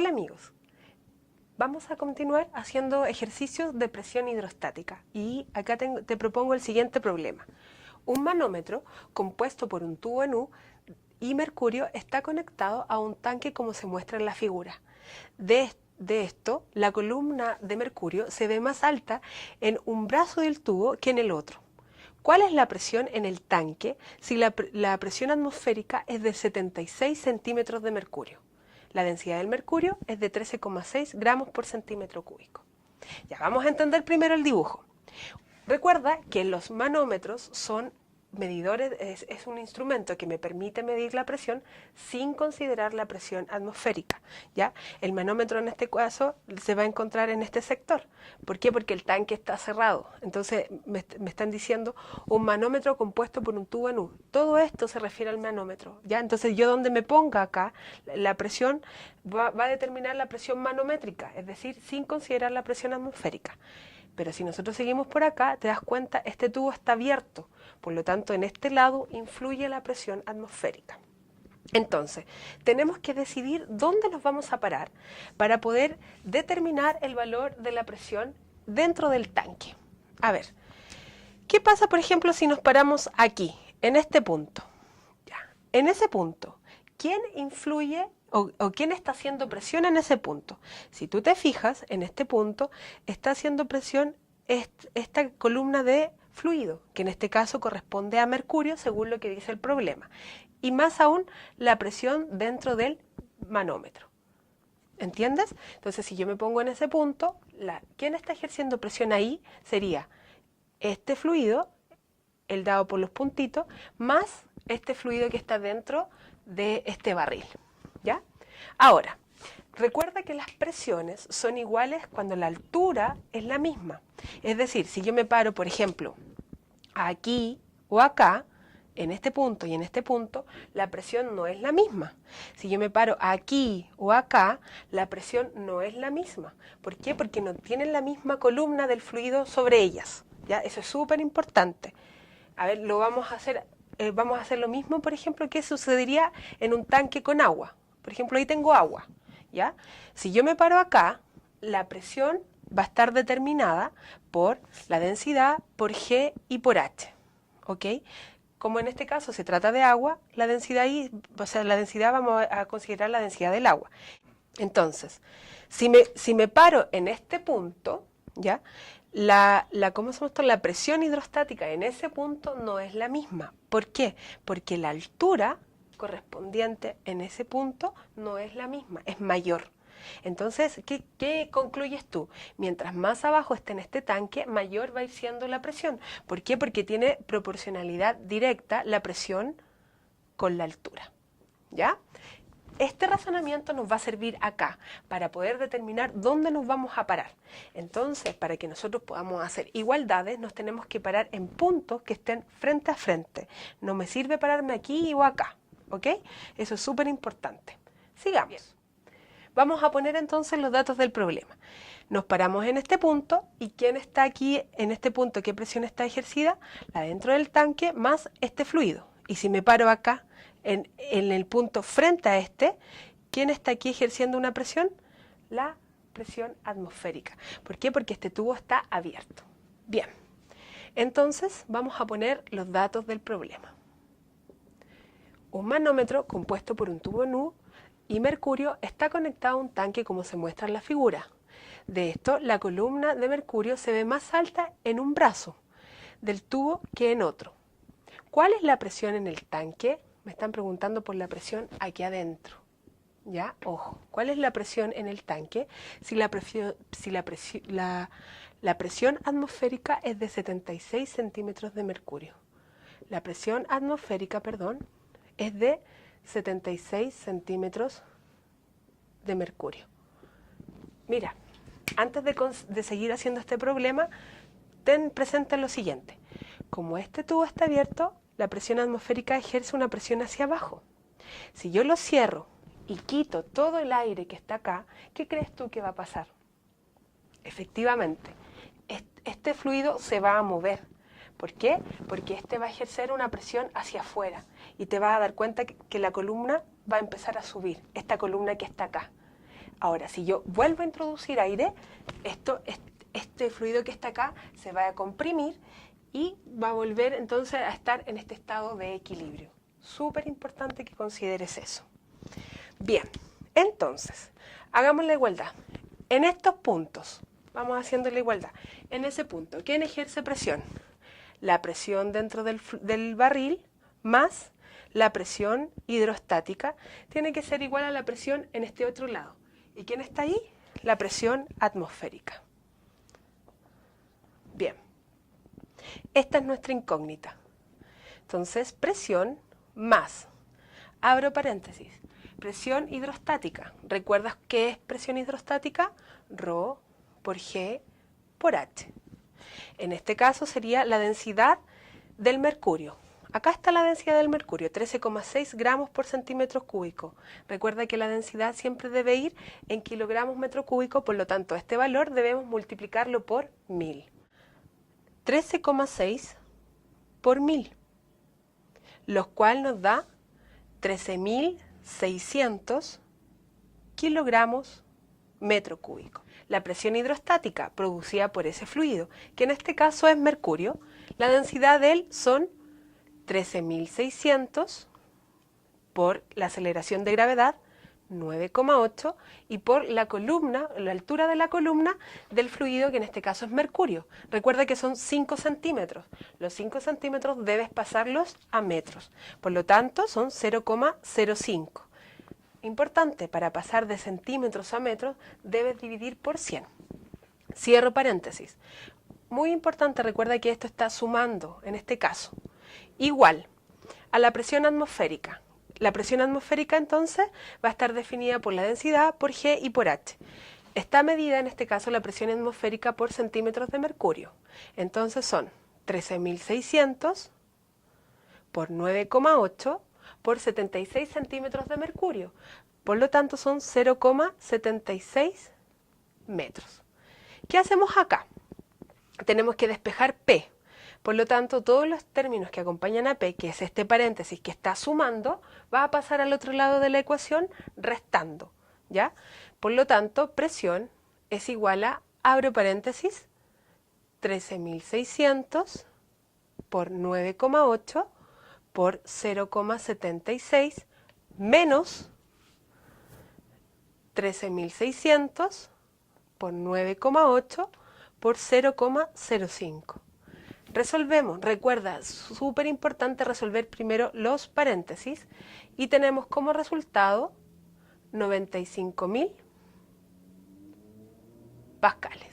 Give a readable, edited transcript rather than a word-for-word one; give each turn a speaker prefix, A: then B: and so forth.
A: Hola amigos, vamos a continuar haciendo ejercicios de presión hidrostática y acá te propongo el siguiente problema. Un manómetro compuesto por un tubo en U y mercurio está conectado a un tanque como se muestra en la figura. De esto, la columna de mercurio se ve más alta en un brazo del tubo que en el otro. ¿Cuál es la presión en el tanque si la presión atmosférica es de 76 centímetros de mercurio? La densidad del mercurio es de 13,6 gramos por centímetro cúbico. Ya vamos a entender primero el dibujo. Recuerda que los manómetros son medidores, es un instrumento que me permite medir la presión sin considerar la presión atmosférica. ¿Ya? El manómetro en este caso se va a encontrar en este sector. ¿Por qué? Porque el tanque está cerrado. Entonces me están diciendo un manómetro compuesto por un tubo en U. Todo esto se refiere al manómetro. ¿Ya? Entonces yo donde me ponga acá la presión va a determinar la presión manométrica, es decir, sin considerar la presión atmosférica. Pero si nosotros seguimos por acá, te das cuenta, este tubo está abierto, por lo tanto en este lado influye la presión atmosférica. Entonces, tenemos que decidir dónde nos vamos a parar para poder determinar el valor de la presión dentro del tanque. A ver, ¿qué pasa por ejemplo si nos paramos aquí, en este punto? Ya, en ese punto, ¿quién influye o quién está haciendo presión en ese punto? Si tú te fijas, en este punto está haciendo presión esta columna de fluido, que en este caso corresponde a mercurio según lo que dice el problema. Y más aún, la presión dentro del manómetro. ¿Entiendes? Entonces, si yo me pongo en ese punto, ¿quién está ejerciendo presión ahí? Sería este fluido, el dado por los puntitos, más este fluido que está dentro de este barril. ¿Ya? Ahora, recuerda que las presiones son iguales cuando la altura es la misma. Es decir, si yo me paro, por ejemplo, aquí o acá, en este punto y en este punto, la presión no es la misma. Si yo me paro aquí o acá, la presión no es la misma. ¿Por qué? Porque no tienen la misma columna del fluido sobre ellas. ¿Ya? Eso es súper importante. A ver, vamos a hacer lo mismo, por ejemplo, que sucedería en un tanque con agua. Por ejemplo, ahí tengo agua, ¿ya? Si yo me paro acá, la presión va a estar determinada por la densidad, por G y por H, ¿ok? Como en este caso se trata de agua, la densidad vamos a considerar la densidad del agua. Entonces, si me paro en este punto, ¿ya? ¿Cómo se llama? La presión hidrostática en ese punto no es la misma. ¿Por qué? Porque la altura correspondiente en ese punto no es la misma, es mayor. Entonces, ¿qué concluyes tú? Mientras más abajo esté en este tanque, mayor va a ir siendo la presión. ¿Por qué? Porque tiene proporcionalidad directa la presión con la altura. ¿Ya? Este razonamiento nos va a servir acá para poder determinar dónde nos vamos a parar. Entonces, para que nosotros podamos hacer igualdades, nos tenemos que parar en puntos que estén frente a frente. No me sirve pararme aquí o acá, ¿ok? Eso es súper importante. Sigamos. Bien. Vamos a poner entonces los datos del problema. Nos paramos en este punto y ¿quién está aquí en este punto? ¿Qué presión está ejercida? La dentro del tanque más este fluido. Y si me paro acá, en el punto frente a este, ¿quién está aquí ejerciendo una presión? La presión atmosférica. ¿Por qué? Porque este tubo está abierto. Bien, entonces vamos a poner los datos del problema. Un manómetro compuesto por un tubo en U y mercurio está conectado a un tanque como se muestra en la figura. De esto, la columna de mercurio se ve más alta en un brazo del tubo que en otro. ¿Cuál es la presión en el tanque? Me están preguntando por la presión aquí adentro. ¿Ya? Ojo, ¿cuál es la presión en el tanque? Si la presión atmosférica es de 76 centímetros de mercurio. La presión atmosférica, perdón, es de 76 centímetros de mercurio. Mira, antes de seguir haciendo este problema, ten presente lo siguiente. Como este tubo está abierto, la presión atmosférica ejerce una presión hacia abajo. Si yo lo cierro y quito todo el aire que está acá, ¿qué crees tú que va a pasar? Efectivamente, este fluido se va a mover. ¿Por qué? Porque este va a ejercer una presión hacia afuera y te vas a dar cuenta que la columna va a empezar a subir, esta columna que está acá. Ahora, si yo vuelvo a introducir aire, este fluido que está acá se va a comprimir y va a volver entonces a estar en este estado de equilibrio. Súper importante que consideres eso. Bien, entonces, hagamos la igualdad. En estos puntos, vamos haciendo la igualdad. En ese punto, ¿quién ejerce presión? La presión dentro del barril más la presión hidrostática tiene que ser igual a la presión en este otro lado. ¿Y quién está ahí? La presión atmosférica. Bien, esta es nuestra incógnita. Entonces, presión más, abro paréntesis, presión hidrostática. ¿Recuerdas qué es presión hidrostática? Rho por G por H. En este caso sería la densidad del mercurio. Acá está la densidad del mercurio, 13,6 gramos por centímetro cúbico. Recuerda que la densidad siempre debe ir en kilogramos metro cúbico, por lo tanto, este valor debemos multiplicarlo por 1000. 13,6 por 1000, lo cual nos da 13.600 kilogramos metro cúbico. La presión hidrostática producida por ese fluido, que en este caso es mercurio, la densidad de él son 13.600 por la aceleración de gravedad, 9,8, y por la columna, la altura de la columna del fluido, que en este caso es mercurio. Recuerda que son 5 centímetros. Los 5 centímetros debes pasarlos a metros. Por lo tanto, son 0,05. Importante, para pasar de centímetros a metros, debes dividir por 100. Cierro paréntesis. Muy importante, recuerda que esto está sumando, en este caso, igual a la presión atmosférica. La presión atmosférica entonces va a estar definida por la densidad, por G y por H. Está medida en este caso la presión atmosférica por centímetros de mercurio. Entonces son 13.600 por 9,8 por 76 centímetros de mercurio. Por lo tanto son 0,76 metros. ¿Qué hacemos acá? Tenemos que despejar P. Por lo tanto, todos los términos que acompañan a P, que es este paréntesis que está sumando, va a pasar al otro lado de la ecuación restando, ¿ya? Por lo tanto, presión es igual a, abro paréntesis, 13.600 por 9,8 por 0,76 menos 13.600 por 9,8 por 0,05. Resolvemos, recuerda, súper importante resolver primero los paréntesis y tenemos como resultado 95.000 pascales.